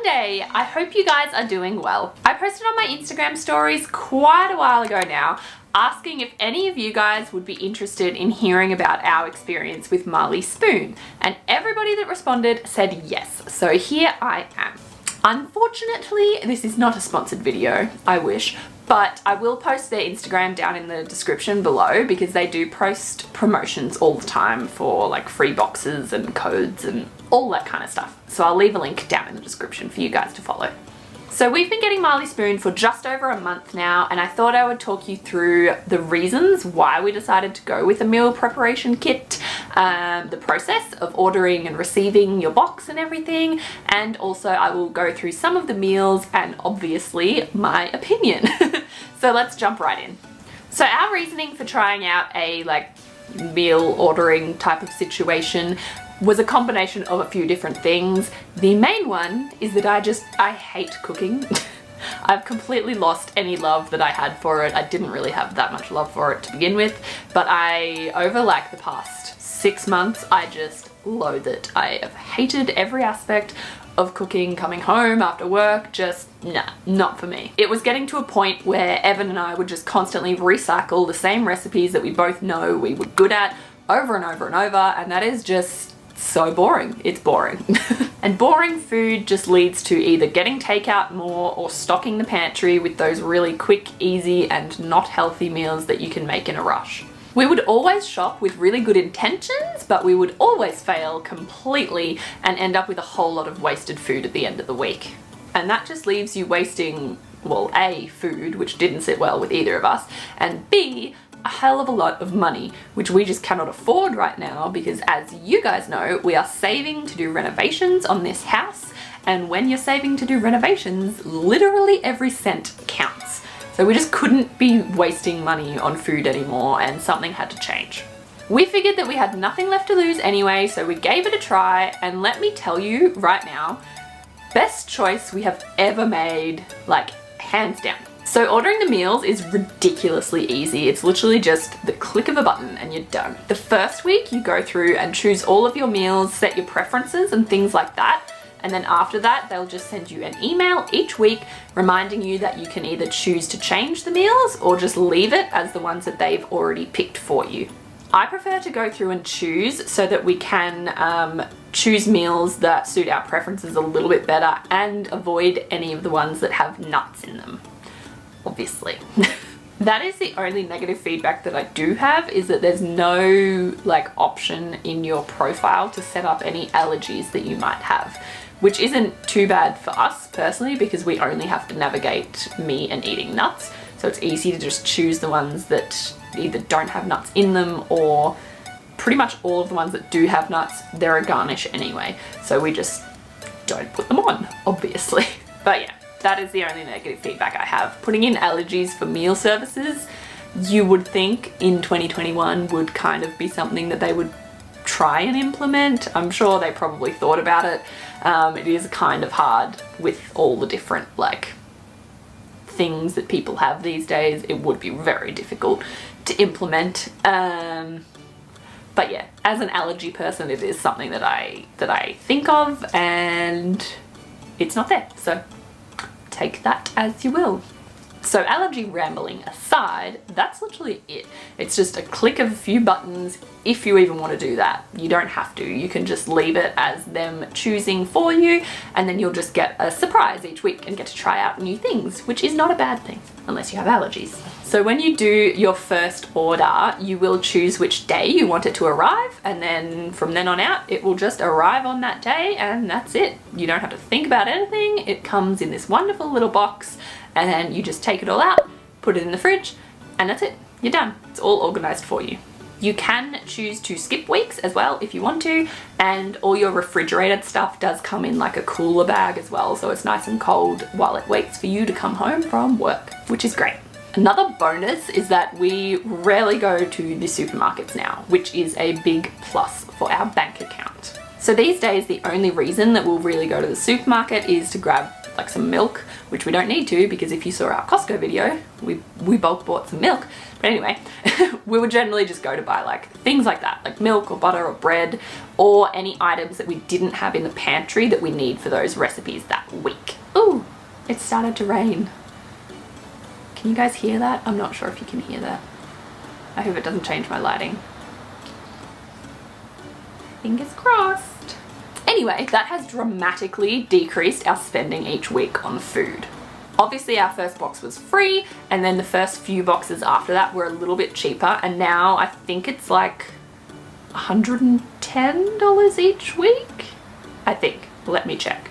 Monday! I hope you guys are doing well. I posted on my Instagram stories quite a while ago now asking if any of you guys would be interested in hearing about our experience with Marley Spoon, and everybody that responded said yes, so here I am. Unfortunately, this is not a sponsored video, I wish, but I will post their Instagram down in the description below because they do post promotions all the time for like free boxes and codes and all that kind of stuff. So I'll leave a link down in the description for you guys to follow. So we've been getting Marley Spoon for just over a month now, and I thought I would talk you through the reasons why we decided to go with a meal preparation kit, the process of ordering and receiving your box and everything, and also I will go through some of the meals and obviously my opinion. So let's jump right in. So our reasoning for trying out a meal ordering type of situation was a combination of a few different things. The main one is that I hate cooking. I've completely lost any love that I had for it. I didn't really have that much love for it to begin with, but over the past 6 months, I just loathe it. I have hated every aspect of cooking, coming home after work, just nah, not for me. It was getting to a point where Evan and I would just constantly recycle the same recipes that we both know we were good at over and over and over, and that is just so boring. It's boring. And boring food just leads to either getting takeout more or stocking the pantry with those really quick, easy, and not healthy meals that you can make in a rush. We would always shop with really good intentions, but we would always fail completely and end up with a whole lot of wasted food at the end of the week. And that just leaves you wasting, well, A, food, which didn't sit well with either of us, and B, a hell of a lot of money, which we just cannot afford right now because, as you guys know, we are saving to do renovations on this house, and when you're saving to do renovations, literally every cent counts. So we just couldn't be wasting money on food anymore, and something had to change. We figured that we had nothing left to lose anyway, so we gave it a try, and let me tell you right now, best choice we have ever made, hands down. So ordering the meals is ridiculously easy. It's literally just the click of a button and you're done. The first week you go through and choose all of your meals, set your preferences and things like that. And then after that, they'll just send you an email each week reminding you that you can either choose to change the meals or just leave it as the ones that they've already picked for you. I prefer to go through and choose so that we can choose meals that suit our preferences a little bit better and avoid any of the ones that have nuts in them. Obviously. That is the only negative feedback that I do have, is that there's no option in your profile to set up any allergies that you might have, which isn't too bad for us personally because we only have to navigate me and eating nuts. So it's easy to just choose the ones that either don't have nuts in them, or pretty much all of the ones that do have nuts, they're a garnish anyway. So we just don't put them on, obviously. But yeah. That is the only negative feedback I have. Putting in allergies for meal services, you would think in 2021 would kind of be something that they would try and implement. I'm sure they probably thought about it. It is kind of hard with all the different things that people have these days. It would be very difficult to implement. But yeah, as an allergy person, it is something that I think of, and it's not there. So take that as you will. So allergy rambling aside, that's literally it. It's just a click of a few buttons if you even want to do that. You don't have to. You can just leave it as them choosing for you, and then you'll just get a surprise each week and get to try out new things, which is not a bad thing unless you have allergies. So when you do your first order, you will choose which day you want it to arrive, and then from then on out, it will just arrive on that day, and that's it. You don't have to think about anything. It comes in this wonderful little box, and then you just take it all out, put it in the fridge, and that's it. You're done. It's all organized for you. You can choose to skip weeks as well if you want to, and all your refrigerated stuff does come in a cooler bag as well, so it's nice and cold while it waits for you to come home from work, which is great. Another bonus is that we rarely go to the supermarkets now, which is a big plus for our bank account. So these days, the only reason that we'll really go to the supermarket is to grab like some milk, which we don't need to because if you saw our Costco video, we bulk bought some milk. But anyway, we would generally just go to buy like things like that, like milk or butter or bread or any items that we didn't have in the pantry that we need for those recipes that week. Ooh, it started to rain. Can you guys hear that? I'm not sure if you can hear that. I hope it doesn't change my lighting. Fingers crossed. Anyway, that has dramatically decreased our spending each week on food. Obviously our first box was free, and then the first few boxes after that were a little bit cheaper, and now I think it's like $110 each week? I think. Let me check.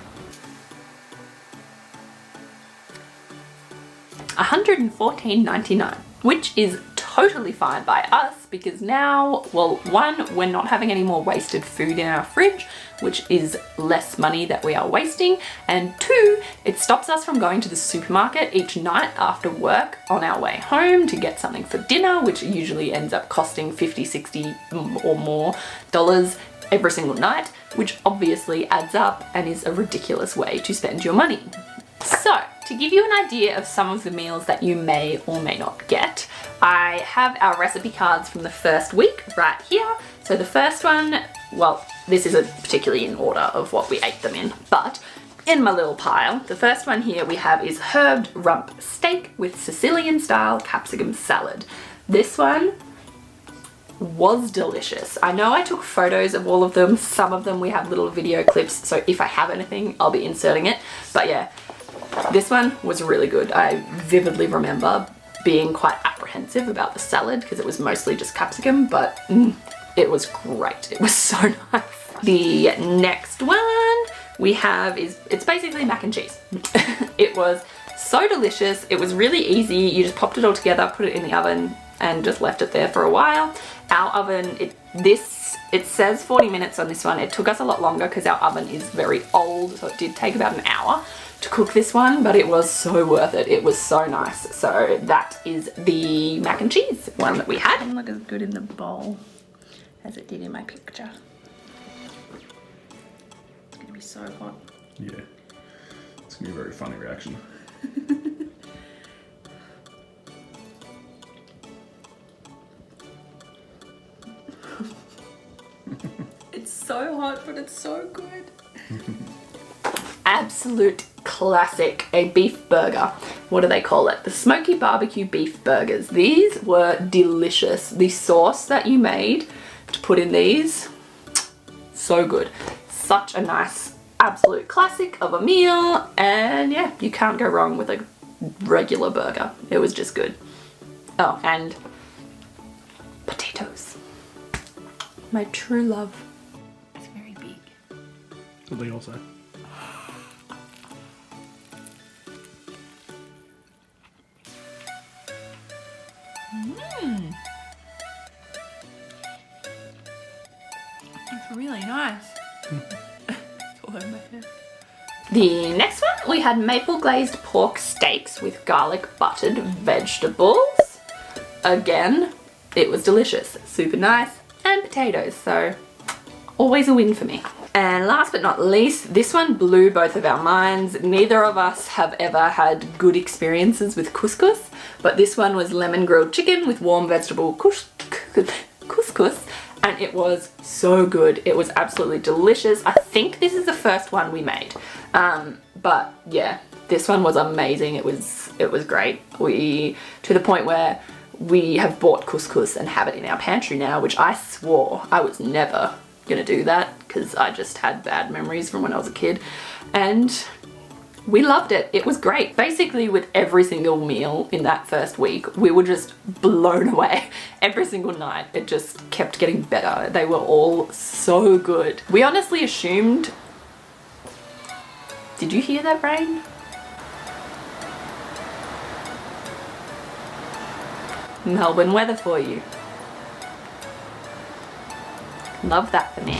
$114.99, which is totally fine by us because now, well, one, we're not having any more wasted food in our fridge, which is less money that we are wasting, and two, it stops us from going to the supermarket each night after work on our way home to get something for dinner, which usually ends up costing $50, $60 or more every single night, which obviously adds up and is a ridiculous way to spend your money. So, to give you an idea of some of the meals that you may or may not get, I have our recipe cards from the first week right here. So the first one, well, this isn't particularly in order of what we ate them in, but in my little pile, the first one here we have is herbed rump steak with Sicilian style capsicum salad. This one was delicious. I know I took photos of all of them. Some of them we have little video clips, so if I have anything, I'll be inserting it. But yeah, this one was really good. I vividly remember being quite apprehensive about the salad because it was mostly just capsicum, but it was great. It was so nice. The next one we have it's basically mac and cheese. It was so delicious. It was really easy. You just popped it all together, put it in the oven, and just left it there for a while. Our oven, it says 40 minutes on this one. It took us a lot longer because our oven is very old, so it did take about an hour to cook this one, but it was so worth it. It was so nice. So that is the mac and cheese one that we had. It didn't look as good in the bowl as it did in my picture. It's gonna be so hot. Yeah, it's gonna be a very funny reaction. It's so hot, but it's so good. Absolute classic, a beef burger. What do they call it? The smoky barbecue beef burgers. These were delicious. The sauce that you made to put in these, so good. Such a nice, absolute classic of a meal, and yeah, you can't go wrong with a regular burger. It was just good. Oh, and potatoes. My true love. It's very big. What they all say. It's really nice. It's all over my head. The next one, we had maple glazed pork steaks with garlic buttered vegetables. Again, it was delicious. Super nice. And potatoes, so always a win for me. And last but not least, this one blew both of our minds. Neither of us have ever had good experiences with couscous, but this one was lemon grilled chicken with warm vegetable couscous, and it was so good. It was absolutely delicious. I think this is the first one we made, but yeah, this one was amazing. It was great. To the point where we have bought couscous and have it in our pantry now, which I swore I was never gonna do that because I just had bad memories from when I was a kid, and we loved it. It was great. Basically with every single meal in that first week, we were just blown away. Every single night, it just kept getting better. They were all so good. We honestly assumed... Did you hear that rain? Melbourne weather for you. Love that for me.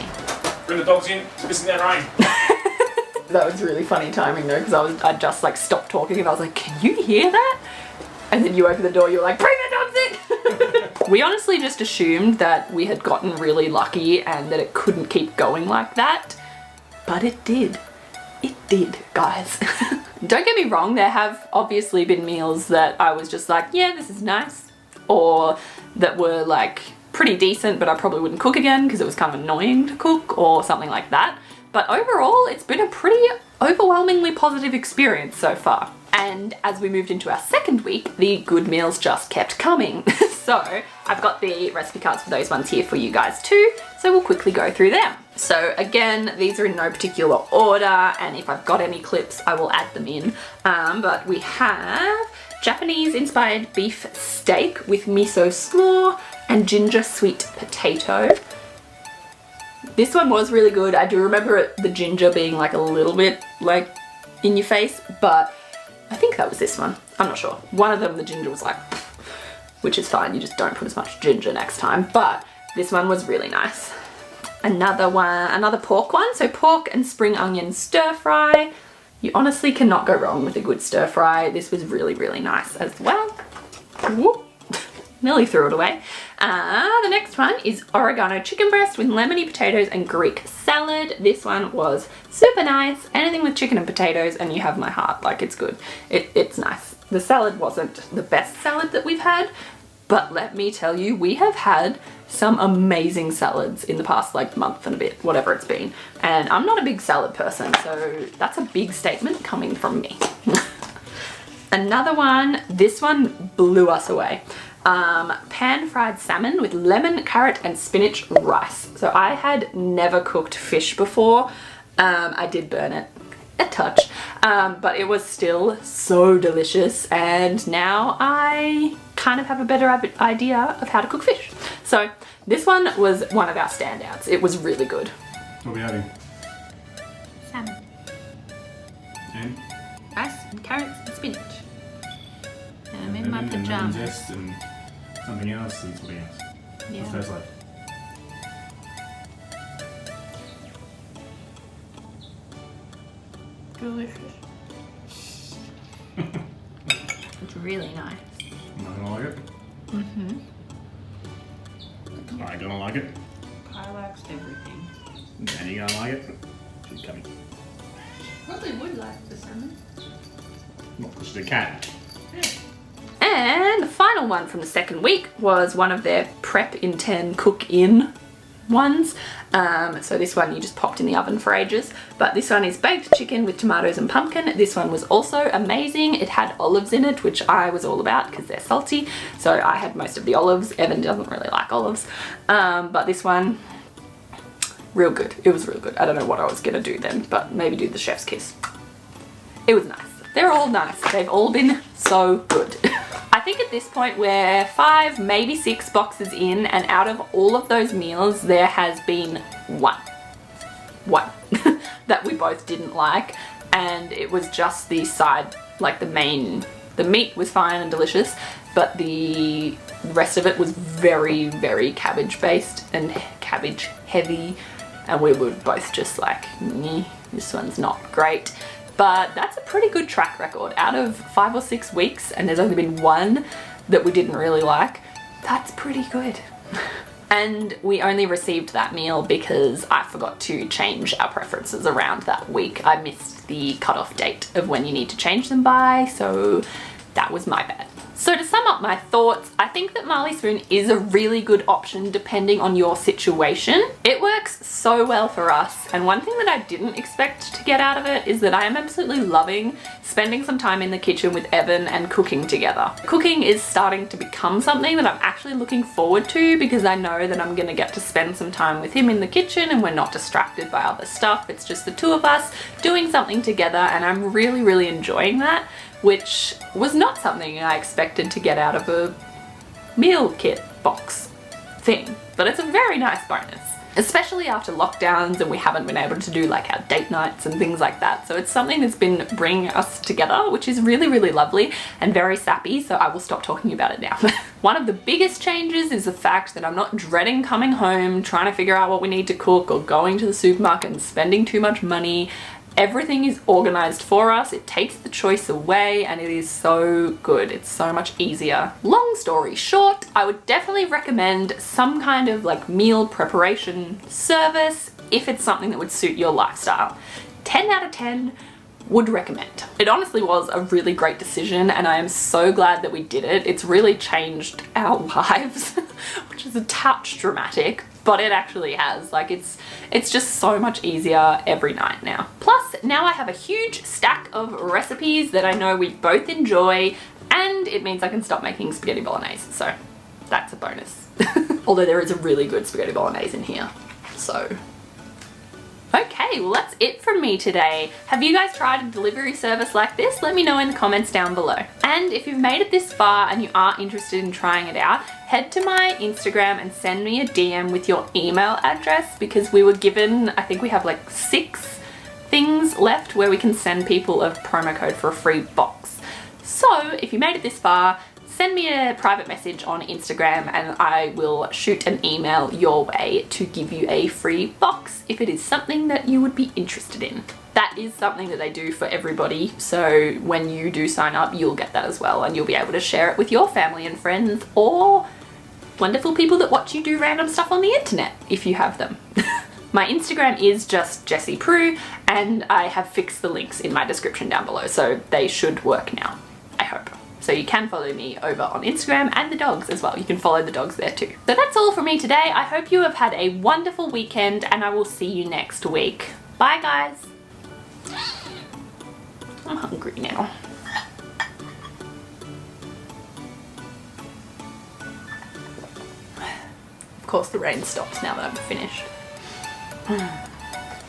Bring the dogs in, listen to that rain. That was really funny timing though, because I just like stopped talking and I was like, can you hear that? And then you open the door, you're like, bring the dogs in! We honestly just assumed that we had gotten really lucky and that it couldn't keep going like that. But it did. It did, guys. Don't get me wrong, there have obviously been meals that I was just like, yeah, this is nice, or that were like pretty decent, but I probably wouldn't cook again because it was kind of annoying to cook or something like that. But overall, it's been a pretty overwhelmingly positive experience so far. And as we moved into our second week, the good meals just kept coming. So I've got the recipe cards for those ones here for you guys too. So we'll quickly go through them. So again, these are in no particular order, and if I've got any clips, I will add them in. But we have Japanese inspired beef steak with miso slaw and ginger sweet potato. This one was really good. I do remember the ginger being like a little bit like in your face, but I think that was this one. I'm not sure. One of them, the ginger was like, which is fine. You just don't put as much ginger next time. But this one was really nice. Another one, another pork one. So pork and spring onion stir fry. You honestly cannot go wrong with a good stir fry. This was really, really nice as well. Whoop. Nearly threw it away. The next one is oregano chicken breast with lemony potatoes and Greek salad. This one was super nice. Anything with chicken and potatoes and you have my heart. Like, it's good. It's nice. The salad wasn't the best salad that we've had, but let me tell you, we have had some amazing salads in the past like month and a bit, whatever it's been. And I'm not a big salad person, so that's a big statement coming from me. Another one, this one blew us away. Pan-fried salmon with lemon, carrot, and spinach rice. So I had never cooked fish before. I did burn it a touch, but it was still so delicious, and now I kind of have a better idea of how to cook fish. So this one was one of our standouts. It was really good. What are we having? Salmon. And? Rice and carrots and spinach. And I'm in my And pajamas. zest and something else and something else. Yeah. What's that like? Delicious. It's really nice. I'm not gonna like it. Mm-hmm. I gonna like it. Kai likes everything. Danny gonna like it. She's coming. Probably would like the salmon. Not because she's a cat. And the final one from the second week was one of their prep in 10 cook in ones. So this one you just popped in the oven for ages, but this one is baked chicken with tomatoes and pumpkin. This one was also amazing. It had olives in it, which I was all about because they're salty. So I had most of the olives. Evan doesn't really like olives. But this one, real good. It was real good. I don't know what I was gonna do then, but maybe do the chef's kiss. It was nice. They're all nice. They've all been so good. I think at this point we're 5, maybe 6 boxes in, and out of all of those meals there has been one that we both didn't like, and it was just the side, like the meat was fine and delicious, but the rest of it was very, very cabbage based and cabbage heavy, and we were both just like, this one's not great. But that's a pretty good track record. Out of 5 or 6 weeks, and there's only been one that we didn't really like, that's pretty good. And we only received that meal because I forgot to change our preferences around that week. I missed the cutoff date of when you need to change them by, so that was my bad. So to sum up my thoughts, I think that Marley Spoon is a really good option depending on your situation. It works so well for us, and one thing that I didn't expect to get out of it is that I am absolutely loving spending some time in the kitchen with Evan and cooking together. Cooking is starting to become something that I'm actually looking forward to because I know that I'm gonna get to spend some time with him in the kitchen and we're not distracted by other stuff. It's just the two of us doing something together, and I'm really, really enjoying that, which was not something I expected to get out of a meal kit box thing, but it's a very nice bonus, especially after lockdowns and we haven't been able to do like our date nights and things like that. So it's something that's been bringing us together, which is really, really lovely and very sappy, so I will stop talking about it now. One of the biggest changes is the fact that I'm not dreading coming home, trying to figure out what we need to cook, or going to the supermarket and spending too much money. Everything is organized for us. It takes the choice away, and it is so good. It's so much easier. Long story short, I would definitely recommend some kind of like meal preparation service if it's something that would suit your lifestyle. 10 out of 10, would recommend. It honestly was a really great decision and I am so glad that we did it. It's really changed our lives, which is a touch dramatic, but it actually has. Like it's just so much easier every night now. Plus, now I have a huge stack of recipes that I know we both enjoy, and it means I can stop making spaghetti bolognese, so that's a bonus. Although there is a really good spaghetti bolognese in here, so. Okay, well that's it from me today. Have you guys tried a delivery service like this? Let me know in the comments down below. And if you've made it this far and you are interested in trying it out, head to my Instagram and send me a DM with your email address, because we were given, I think we have like 6 things left where we can send people a promo code for a free box. So if you made it this far, send me a private message on Instagram and I will shoot an email your way to give you a free box if it is something that you would be interested in. That is something that they do for everybody, so when you do sign up, you'll get that as well, and you'll be able to share it with your family and friends or wonderful people that watch you do random stuff on the internet, if you have them. My Instagram is just Jessie Prue, and I have fixed the links in my description down below, so they should work now, I hope. So you can follow me over on Instagram, and the dogs as well. You can follow the dogs there too. So that's all from me today. I hope you have had a wonderful weekend and I will see you next week. Bye guys. I'm hungry now. Of course the rain stops now that I'm finished.